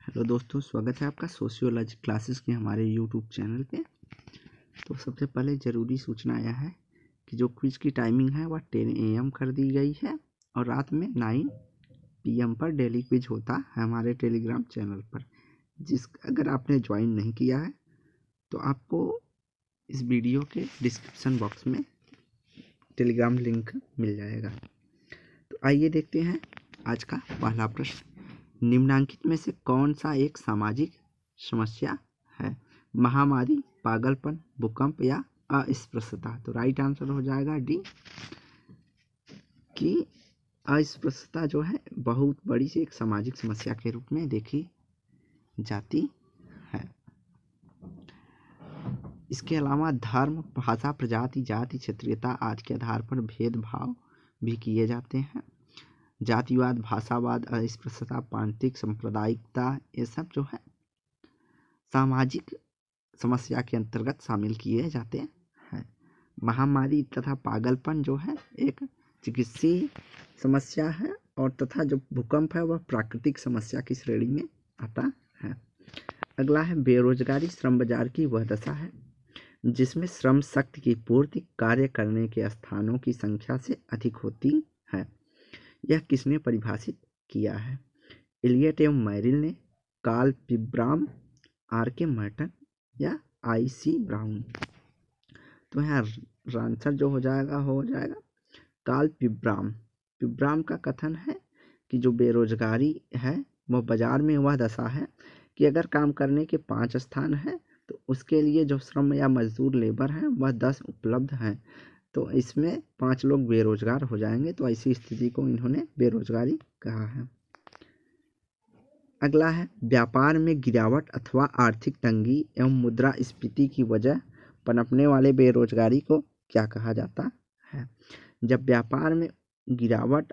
Hello दोस्तों, स्वागत है आपका सोशियोलॉजी क्लासेस के हमारे यूट्यूब चैनल पे। तो सबसे पहले ज़रूरी सूचना आया है कि जो क्विज़ की टाइमिंग है वह 10 AM कर दी गई है और रात में 9 PM पर डेली क्विज होता है हमारे टेलीग्राम चैनल पर। अगर आपने ज्वाइन नहीं किया है तो आपको इस वीडियो के डिस्क्रिप्शन बॉक्स में टेलीग्राम लिंक मिल जाएगा। तो आइए देखते हैं आज का पहला प्रश्न। निम्नलिखित में से कौन सा एक सामाजिक समस्या है? महामारी, पागलपन, भूकंप या अस्पृश्यता। तो राइट आंसर हो जाएगा डी कि अस्पृश्यता जो है बहुत बड़ी सी एक सामाजिक समस्या के रूप में देखी जाती है। इसके अलावा धर्म, भाषा, प्रजाति, जाति, क्षेत्रीयता आदि के आधार पर भेदभाव भी किए जाते हैं। जातिवाद, भाषावाद, अस्पृश्यता, प्रांतिक सांप्रदायिकता, ये सब जो है सामाजिक समस्या के अंतर्गत शामिल किए जाते हैं। महामारी तथा पागलपन जो है एक चिकित्सीय समस्या है और तथा जो भूकंप है वह प्राकृतिक समस्या की श्रेणी में आता है। अगला है बेरोजगारी श्रम बाजार की वह दशा है जिसमें श्रम शक्ति की पूर्ति कार्य करने के स्थानों की संख्या से अधिक होती है। यह किसने परिभाषित किया है? एलियट एवं मैरिल ने, कार्ल पिब्राम, R.K. मर्टन या I.C. ब्राउन। तो यहाँ आंसर जो हो जाएगा कार्ल पिब्राम। पिब्राम का कथन है कि जो बेरोजगारी है वह बाजार में वह दशा है कि अगर काम करने के 5 स्थान हैं तो उसके लिए जो श्रम या मजदूर लेबर हैं वह 10 उपलब्ध हैं, तो इसमें 5 लोग बेरोजगार हो जाएंगे। तो ऐसी स्थिति को इन्होंने बेरोजगारी कहा है। अगला है व्यापार में गिरावट अथवा आर्थिक तंगी एवं मुद्रास्फीति की वजह पनपने वाले बेरोजगारी को क्या कहा जाता है? जब व्यापार में गिरावट,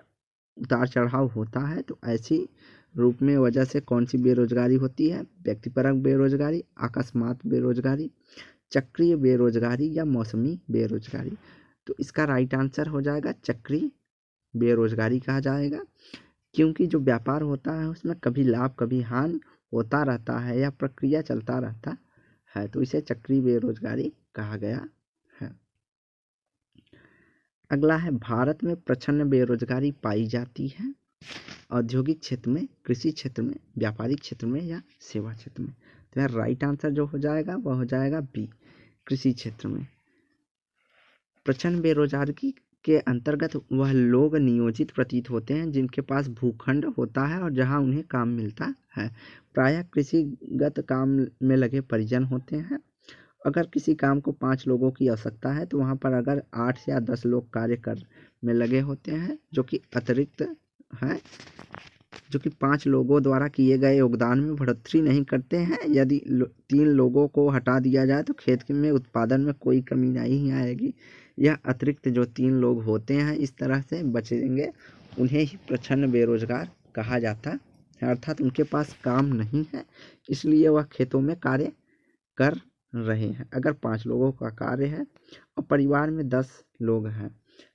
उतार चढ़ाव होता है तो ऐसी रूप में वजह से कौन सी बेरोजगारी होती है? व्यक्तिपरक बेरोजगारी, अकस्मात बेरोजगारी, चक्रीय बेरोजगारी या मौसमी बेरोजगारी। तो इसका राइट आंसर हो जाएगा चक्रीय बेरोजगारी कहा जाएगा, क्योंकि जो व्यापार होता है उसमें कभी लाभ कभी हानि होता रहता है या प्रक्रिया चलता रहता है, तो इसे चक्रीय बेरोजगारी कहा गया है। अगला है भारत में प्रचंड बेरोजगारी पाई जाती है औद्योगिक क्षेत्र में, कृषि क्षेत्र में, व्यापारिक क्षेत्र में या सेवा क्षेत्र में। तो यार राइट आंसर जो हो जाएगा वह हो जाएगा बी, कृषि क्षेत्र में। प्रचंड बेरोजगारी के अंतर्गत वह लोग नियोजित प्रतीत होते हैं जिनके पास भूखंड होता है और जहां उन्हें काम मिलता है। प्रायः कृषिगत काम में लगे परिजन होते हैं। अगर किसी काम को 5 लोगों की आवश्यकता है तो वहां पर अगर 8 या 10 लोग कार्य कर में लगे होते हैं जो कि अतिरिक्त है, जो कि 5 लोगों द्वारा किए गए योगदान में बढ़ोतरी नहीं करते हैं। यदि 3 लोगों को हटा दिया जाए तो खेत में उत्पादन में कोई कमी नहीं आएगी। यह अतिरिक्त जो 3 लोग होते हैं इस तरह से बचेंगे, उन्हें ही प्रचंड बेरोजगार कहा जाता है, अर्थात उनके पास काम नहीं है इसलिए वह खेतों में कार्य कर रहे हैं। अगर 5 लोगों का कार्य है और परिवार में 10 लोग हैं,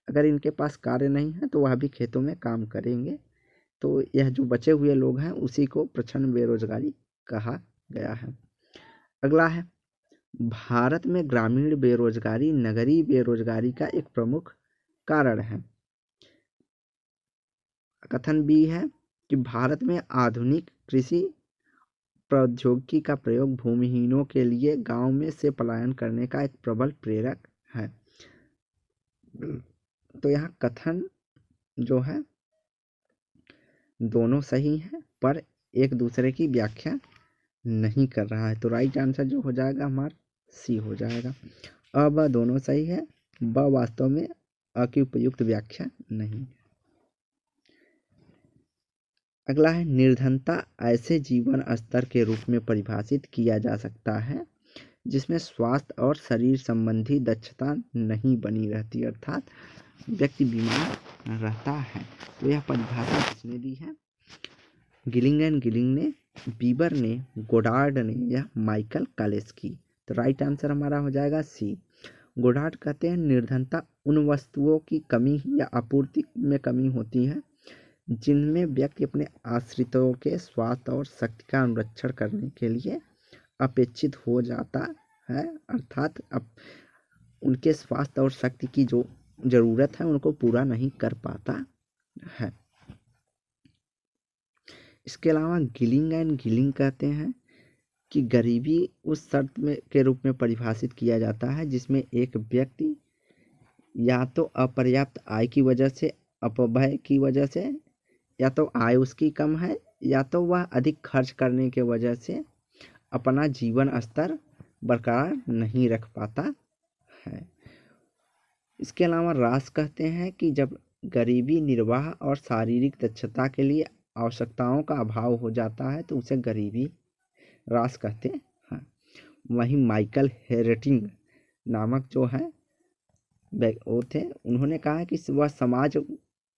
अगर इनके पास कार्य नहीं है तो वह भी खेतों में काम करेंगे, तो यह जो बचे हुए लोग हैं उसी को प्रचंड बेरोजगारी कहा गया है। अगला है भारत में ग्रामीण बेरोजगारी नगरीय बेरोजगारी का एक प्रमुख कारण है। कथन बी है कि भारत में आधुनिक कृषि प्रौद्योगिकी का प्रयोग भूमिहीनों के लिए गांव में से पलायन करने का एक प्रबल प्रेरक है। तो यहाँ कथन जो है दोनों सही है पर एक दूसरे की व्याख्या नहीं कर रहा है, तो राइट आंसर जो हो जाएगा हमारा सी हो जाएगा। अ ब दोनों सही है, ब वास्तव में अ की उपयुक्त व्याख्या नहीं। अगला है निर्धनता ऐसे जीवन स्तर के रूप में परिभाषित किया जा सकता है जिसमें स्वास्थ्य और शरीर संबंधी दक्षता नहीं बनी रहती, अर्थात व्यक्ति बीमार रहता है। तो यह परिभाषा किसने दी है? गिलिंग ने, बीबर ने, गोडार्ड ने या माइकल कालेस्की। तो राइट आंसर हमारा हो जाएगा सी। गोडार्ड कहते हैं निर्धनता उन वस्तुओं की कमी या आपूर्ति में कमी होती है जिनमें व्यक्ति अपने आश्रितों के स्वास्थ्य और शक्ति का अनुरक्षण करने के लिए अपेक्षित हो जाता है, अर्थात उनके स्वास्थ्य और शक्ति की जो जरूरत है उनको पूरा नहीं कर पाता है। इसके अलावा गिलिंग एंड गिलिंग कहते हैं कि गरीबी उस शर्त में के रूप में परिभाषित किया जाता है जिसमें एक व्यक्ति या तो अपर्याप्त आय की वजह से, अपव्यय की वजह से, या तो आय उसकी कम है, या तो वह अधिक खर्च करने के वजह से अपना जीवन स्तर बरकरार नहीं रख पाता है। इसके अलावा रास कहते हैं कि जब गरीबी, निर्वाह और शारीरिक दक्षता के लिए आवश्यकताओं का अभाव हो जाता है तो उसे गरीबी रास कहते हैं। वहीं माइकल हेरेटिंग नामक जो है वो थे, उन्होंने कहा कि वह समाज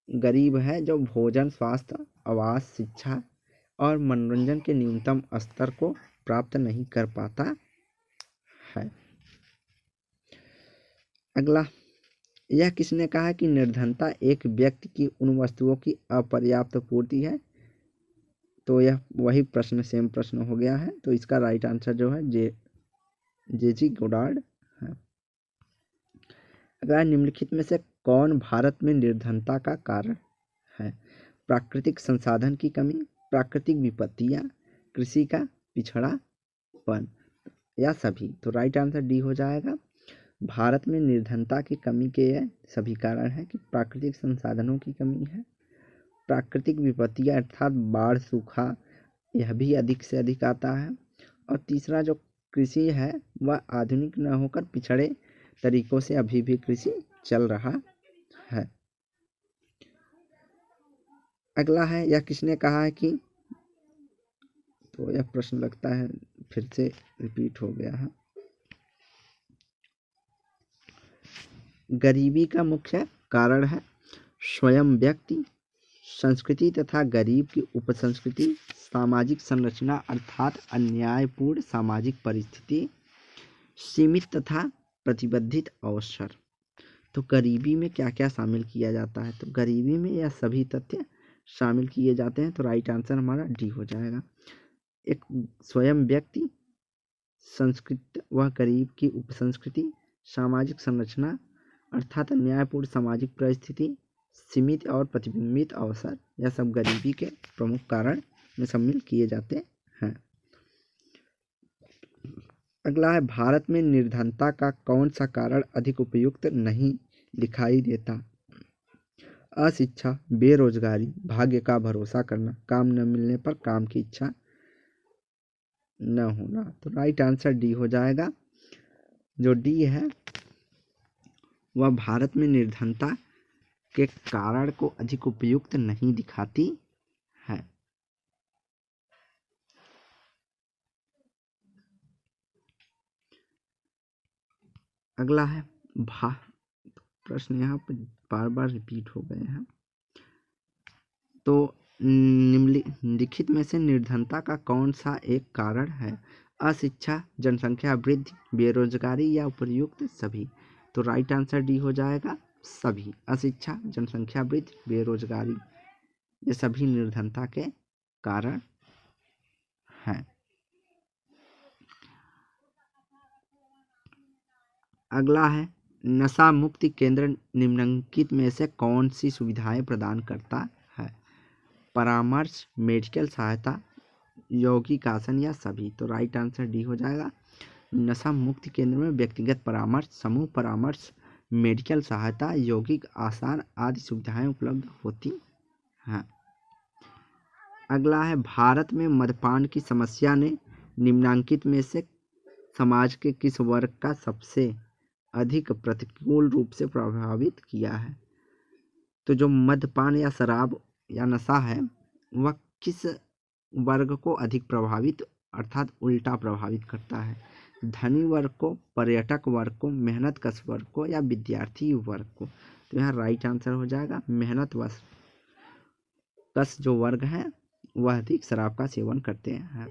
गरीब है जो भोजन, स्वास्थ्य, आवास, शिक्षा और मनोरंजन के न्यूनतम स्तर को प्राप्त नहीं कर पाता है। अगला, यह किसने कहा कि निर्धनता एक व्यक्ति की उन वस्तुओं की अपर्याप्त पूर्ति है? तो यह वही प्रश्न, सेम प्रश्न हो गया है। तो इसका राइट आंसर जो है जे.जी. गोडार्ड है। अगला, निम्नलिखित में से कौन भारत में निर्धनता का कारण है? प्राकृतिक संसाधन की कमी, प्राकृतिक विपत्तियां, कृषि का पिछड़ापन, या सभी? तो राइट आंसर डी हो जाएगा। भारत में निर्धनता की कमी के सभी कारण हैं कि प्राकृतिक संसाधनों की कमी है, प्राकृतिक विपत्तियां अर्थात बाढ़, सूखा, यह भी अधिक से अधिक आता है, और तीसरा जो कृषि है वह आधुनिक न होकर पिछड़े तरीकों से अभी भी कृषि चल रहा है। अगला है, यह किसने कहा है कि, तो यह प्रश्न लगता है फिर से रिपीट हो गया है। गरीबी का मुख्य कारण है स्वयं व्यक्ति, संस्कृति तथा गरीब की उपसंस्कृति, सामाजिक संरचना अर्थात अन्यायपूर्ण सामाजिक परिस्थिति, सीमित तथा प्रतिबंधित अवसर। तो गरीबी में क्या क्या शामिल किया जाता है? तो गरीबी में यह सभी तथ्य शामिल किए जाते हैं। तो राइट आंसर हमारा डी हो जाएगा। एक स्वयं व्यक्ति, संस्कृत व गरीब की उपसंस्कृति, सामाजिक संरचना अर्थात अन्यायपूर्ण सामाजिक परिस्थिति, सीमित और प्रतिबिंबित अवसर, यह सब गरीबी के प्रमुख कारण में शामिल किए जाते हैं। अगला है, भारत में निर्धनता का कौन सा कारण अधिक उपयुक्त नहीं दिखाई देता? अशिक्षा, बेरोजगारी, भाग्य का भरोसा करना, काम न मिलने पर काम की इच्छा न होना। तो राइट आंसर डी हो जाएगा। जो डी है वह भारत में निर्धनता के कारण को अधिक उपयुक्त नहीं दिखाती है। अगला है, प्रश्न यहाँ पर बार बार रिपीट हो गए हैं। तो निम्नलिखित में से निर्धनता का कौन सा एक कारण है? अशिक्षा, जनसंख्या वृद्धि, बेरोजगारी, या उपयुक्त सभी? तो राइट आंसर डी हो जाएगा, सभी। अशिक्षा, जनसंख्या वृद्धि, बेरोजगारी, ये सभी निर्धनता के कारण हैं। अगला है, नशा मुक्ति केंद्र निम्नलिखित में से कौन सी सुविधाएं प्रदान करता है? परामर्श, मेडिकल सहायता, यौगिक आसन, या सभी? तो राइट आंसर डी हो जाएगा। नशा मुक्ति केंद्र में व्यक्तिगत परामर्श, समूह परामर्श, मेडिकल सहायता, यौगिक आसन आदि सुविधाएं उपलब्ध होती हैं। अगला है, भारत में मद्यपान की समस्या ने निम्नलिखित में से समाज के किस वर्ग का सबसे अधिक प्रतिकूल रूप से प्रभावित किया है? तो जो मद्यपान या शराब या नशा है वह किस वर्ग को अधिक प्रभावित अर्थात उल्टा प्रभावित करता है? धनी वर्ग को, पर्यटक वर्ग को, मेहनतकश वर्ग को, या विद्यार्थी वर्ग को? तो यहाँ राइट आंसर हो जाएगा मेहनतकश जो वर्ग है वह अधिक शराब का सेवन करते हैं।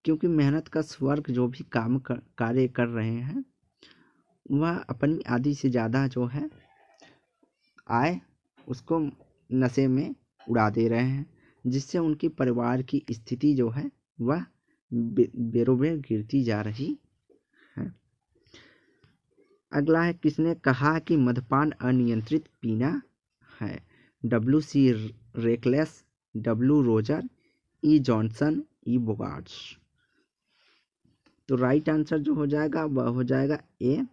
क्योंकि मेहनतकश वर्ग जो भी कार्य कर रहे हैं वह अपनी आधी से ज़्यादा जो है आय उसको नशे में उड़ा दे रहे हैं, जिससे उनकी परिवार की स्थिति जो है वह बेरोबेर गिरती जा रही है। अगला है, किसने कहा कि मद्यपान अनियंत्रित पीना है? W.C. Reckless, W. Roger, E. Johnson, E. बोगार्ट्स। तो राइट आंसर जो हो जाएगा वह हो जाएगा ए।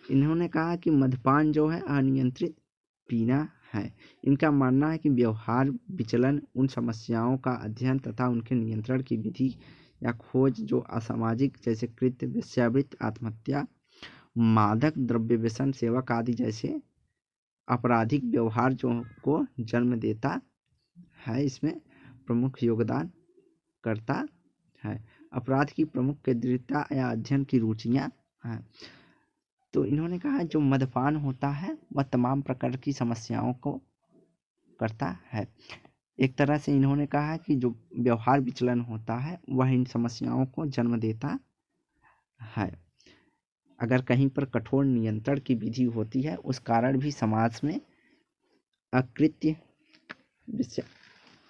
इन्होंने कहा कि मद्यपान जो है अनियंत्रित पीना है। इनका मानना है कि व्यवहार विचलन उन समस्याओं का अध्ययन तथा उनके नियंत्रण की विधि या खोज जो असामाजिक जैसे कृत्य, वेश्यावृत्ति, आत्महत्या, मादक द्रव्य व्यसन सेवक आदि जैसे आपराधिक व्यवहार जो को जन्म देता है, इसमें प्रमुख योगदान करता है। अपराध की प्रमुख केंद्रितता या अध्ययन की रुचियां हैं। तो इन्होंने कहा जो मद्यपान होता है वह तमाम प्रकार की समस्याओं को करता है। एक तरह से इन्होंने कहा कि जो व्यवहार विचलन होता है वह इन समस्याओं को जन्म देता है। अगर कहीं पर कठोर नियंत्रण की विधि होती है उस कारण भी समाज में अकृत्य,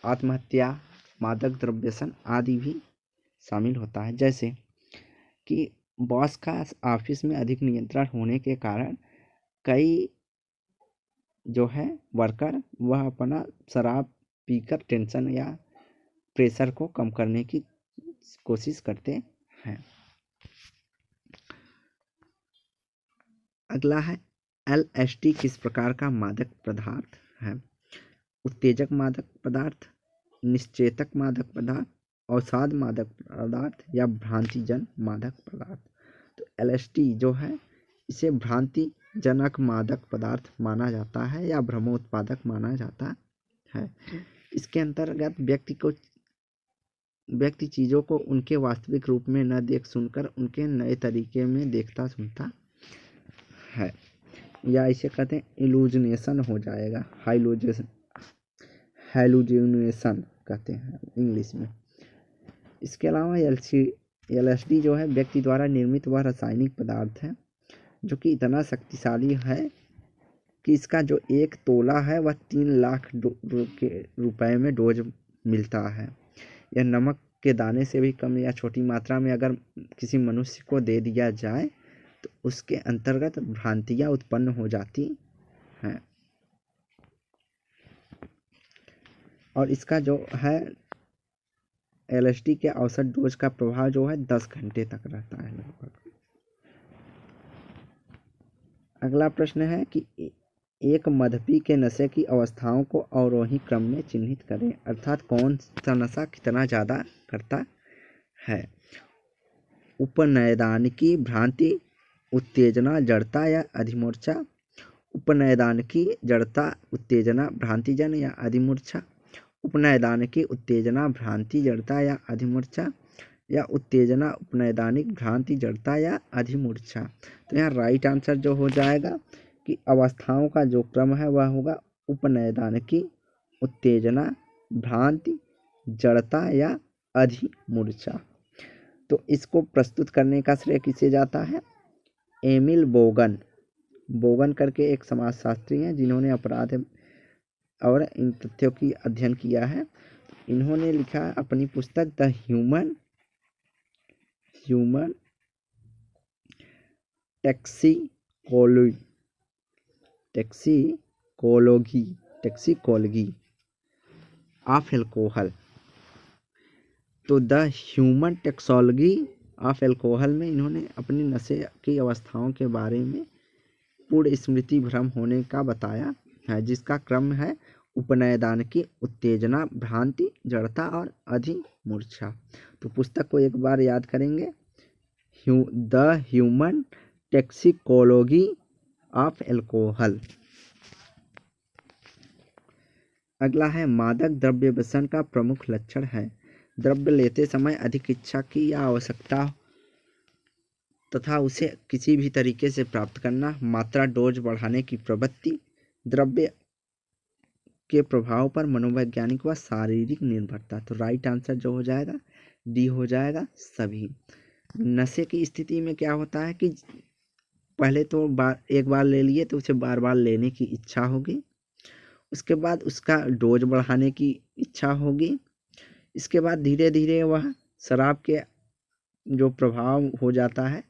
आत्महत्या, मादक द्रव्य व्यसन आदि भी शामिल होता है। जैसे कि बॉस का ऑफिस में अधिक नियंत्रण होने के कारण कई जो है वर्कर वह अपना शराब पीकर टेंशन या प्रेशर को कम करने की कोशिश करते हैं। अगला है, LSD किस प्रकार का मादक पदार्थ है? उत्तेजक मादक पदार्थ, निश्चेतक मादक पदार्थ, अवसाद मादक पदार्थ या भ्रांतिजन मादक पदार्थ। तो LSD जो है इसे भ्रांतिजनक मादक पदार्थ माना जाता है या भ्रमोत्पादक माना जाता है। इसके अंतर्गत व्यक्ति चीज़ों को उनके वास्तविक रूप में न देख सुनकर उनके नए तरीके में देखता सुनता है, या इसे कहते हैं इल्यूजनेशन हो जाएगा, हैलुसिनेशन कहते हैं इंग्लिश में। इसके अलावा LSD जो है व्यक्ति द्वारा निर्मित वह रासायनिक पदार्थ है जो कि इतना शक्तिशाली है कि इसका जो 1 तोला है वह 3 लाख रुपए में डोज मिलता है। यह नमक के दाने से भी कम या छोटी मात्रा में अगर किसी मनुष्य को दे दिया जाए तो उसके अंतर्गत भ्रांतियां उत्पन्न हो जाती हैं। और इसका जो है LSD के औसत डोज का प्रभाव जो है 10 घंटे तक रहता है लगभग। अगला प्रश्न है कि एक मद्यपी के नशे की अवस्थाओं को अवरोही क्रम में चिन्हित करें, अर्थात कौन सा नशा कितना ज़्यादा करता है? उपनैदानिकी, भ्रांति, उत्तेजना, जड़ता या अधिमूर्छा। उपनैदानिकी, जड़ता, उत्तेजना, भ्रांतिजन या अधिमूर्छा। उपनैदानिकी, उत्तेजना, भ्रांति, जड़ता या अधिमूर्छा, या उत्तेजना, उपनैदानिक, भ्रांति, जड़ता या अधिमूर्छा। तो यहाँ राइट आंसर जो हो जाएगा कि अवस्थाओं का जो क्रम है वह होगा उपनैदानिकी, उत्तेजना, भ्रांति, जड़ता या अधिमूर्छा। तो इसको प्रस्तुत करने का श्रेय किसे जाता है? एमिल बोगन करके एक समाजशास्त्री हैं जिन्होंने अपराध और इन तथ्यों की अध्ययन किया है। इन्होंने लिखा अपनी पुस्तक द ह्यूमन टैक्सिकोलॉजी ऑफ एल्कोहल। तो द ह्यूमन टैक्सोलॉजी ऑफ एल्कोहल में इन्होंने अपनी नशे की अवस्थाओं के बारे में पूर्ण स्मृति भ्रम होने का बताया है, जिसका क्रम है उपनैदानिकी, उत्तेजना, भ्रांति, जड़ता और अधिमूर्छा। तो पुस्तक को एक बार याद करेंगे, द ह्यूमन टैक्सिकोलॉजी ऑफ एल्कोहल। अगला है, मादक द्रव्य व्यसन का प्रमुख लक्षण है? द्रव्य लेते समय अधिक इच्छा की या आवश्यकता तथा उसे किसी भी तरीके से प्राप्त करना, मात्रा डोज बढ़ाने की प्रवृत्ति, द्रव्य के प्रभाव पर मनोवैज्ञानिक व शारीरिक निर्भरता। तो राइट आंसर जो हो जाएगा डी हो जाएगा सभी। नशे की स्थिति में क्या होता है कि पहले तो एक बार ले लिए तो उसे बार बार लेने की इच्छा होगी, उसके बाद उसका डोज बढ़ाने की इच्छा होगी, इसके बाद धीरे धीरे वह शराब के जो प्रभाव हो जाता है,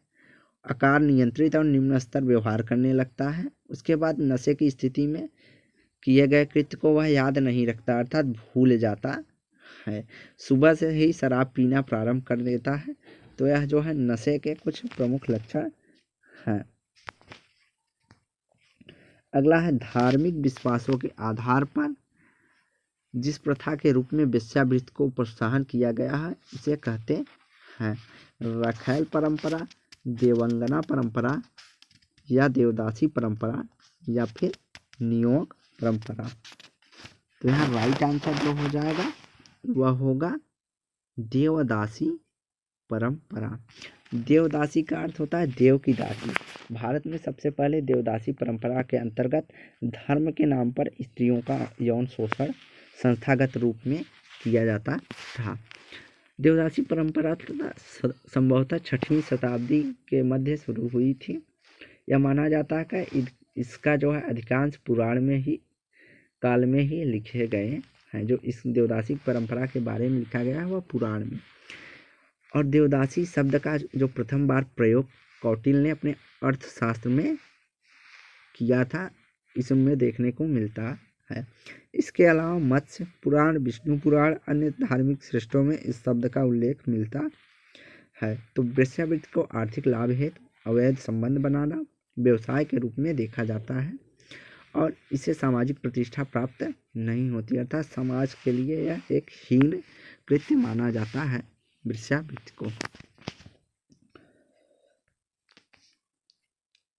आकार नियंत्रित और निम्न स्तर व्यवहार करने लगता है। उसके बाद नशे की स्थिति में किए गए कृत्य को वह याद नहीं रखता, अर्थात भूल जाता है। सुबह से ही शराब पीना प्रारंभ कर देता है। तो यह जो है नशे के कुछ प्रमुख लक्षण हैं। अगला है धार्मिक विश्वासों के आधार पर जिस प्रथा के रूप में वेश्यावृत्ति को प्रोत्साहन किया गया है इसे कहते हैं रखैल परंपरा, देवंगना परंपरा या देवदासी परंपरा या फिर नियोग परंपरा। तो यहाँ राइट आंसर जो हो जाएगा वह होगा देवदासी परंपरा। देवदासी का अर्थ होता है देव की दासी। भारत में सबसे पहले देवदासी परंपरा के अंतर्गत धर्म के नाम पर स्त्रियों का यौन शोषण संस्थागत रूप में किया जाता था। देवदासी परंपरा संभवतः 6वीं शताब्दी के मध्य शुरू हुई थी। यह माना जाता है कि इसका जो है अधिकांश पुराण में ही काल में ही लिखे गए हैं। जो इस देवदासी परंपरा के बारे में लिखा गया है वह पुराण में। और देवदासी शब्द का जो प्रथम बार प्रयोग कौटिल्य ने अपने अर्थशास्त्र में किया था, इसमें देखने को मिलता है। इसके अलावा मत्स्य पुराण, विष्णु पुराण, अन्य धार्मिक श्रेष्ठों में इस शब्द का उल्लेख मिलता है। तो वेश्यावृत्ति को आर्थिक लाभ हेतु अवैध संबंध बनाना व्यवसाय के रूप में देखा जाता है और इसे सामाजिक प्रतिष्ठा प्राप्त नहीं होती, अर्थात समाज के लिए यह एक हीन कृत्य माना जाता है वेश्यावृत्ति को।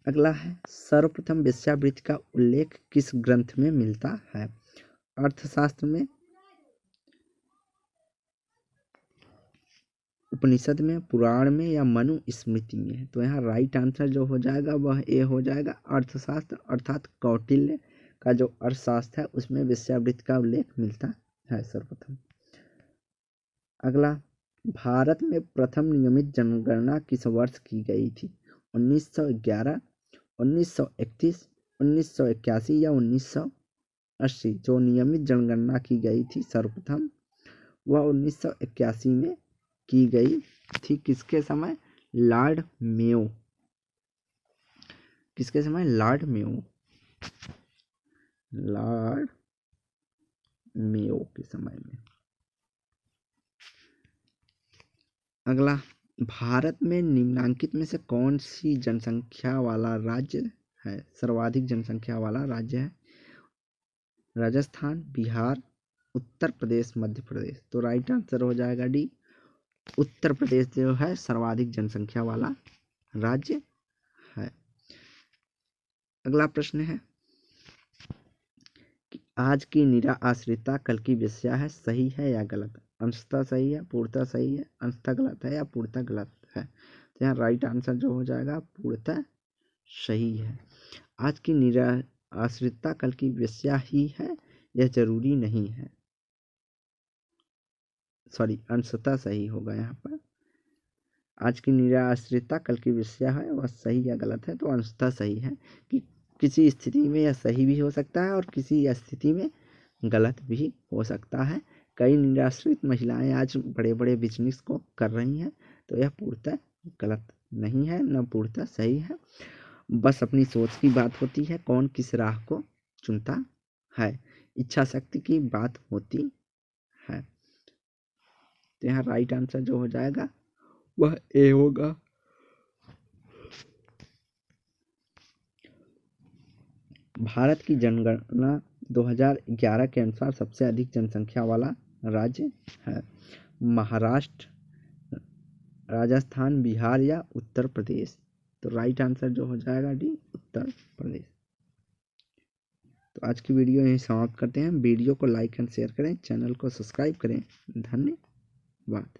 अगला है सर्वप्रथम वेश्यावृत्ति का उल्लेख किस ग्रंथ में मिलता है? अर्थशास्त्र में, उपनिषद में, पुराण में या मनु स्मृति में? तो यहाँ राइट आंसर जो हो जाएगा वह ए हो जाएगा, अर्थशास्त्र, अर्थात कौटिल्य का जो अर्थशास्त्र है उसमें वेश्यावृत्ति का उल्लेख मिलता है सर्वप्रथम। अगला, भारत में प्रथम नियमित जनगणना किस वर्ष की गई थी? 1911, 1931, 1981 या 1980? जो नियमित जनगणना की गई थी सर्वप्रथम वह 1981 में की गई थी। किसके समय? Lord Mayo. किसके समय? Lord Mayo. लॉर्ड मेयो के समय में। अगला, भारत में निम्नांकित में से कौन सी जनसंख्या वाला राज्य है? सर्वाधिक जनसंख्या वाला राज्य है राजस्थान, बिहार, उत्तर प्रदेश, मध्य प्रदेश। तो राइट आंसर हो जाएगा डी, उत्तर प्रदेश जो है सर्वाधिक जनसंख्या वाला राज्य है। अगला प्रश्न है कि आज की निरा आश्रिता कल की वेश्या है, सही है या गलत? अंशतः सही है, पूर्णतः सही है, अंशतः गलत है या पूर्णतः गलत है? तो यहाँ राइट आंसर जो हो जाएगा पूर्णतः सही है। आज की निरा आश्रिता कल की वेश्या ही है यह जरूरी नहीं है। सॉरी, अंशतः सही होगा यहाँ पर। आज की निरा आश्रिता कल की वेश्या है वह सही या गलत है? तो अंशतः सही है कि किसी स्थिति में यह सही भी हो सकता है और किसी स्थिति में गलत भी हो सकता है। कई निराश्रित महिलाएं आज बड़े बड़े बिजनेस को कर रही हैं, तो यह पूर्णतः गलत नहीं है न पूर्णतः सही है। बस अपनी सोच की बात होती है, कौन किस राह को चुनता है, इच्छा शक्ति की बात होती है। तो यहाँ राइट आंसर जो हो जाएगा वह ए होगा। भारत की जनगणना 2011 के अनुसार सबसे अधिक जनसंख्या वाला राज्य है महाराष्ट्र, राजस्थान, बिहार या उत्तर प्रदेश? तो राइट आंसर जो हो जाएगा डी, उत्तर प्रदेश। तो आज की वीडियो यहीं समाप्त करते हैं। वीडियो को लाइक एंड शेयर करें, चैनल को सब्सक्राइब करें। धन्यवाद।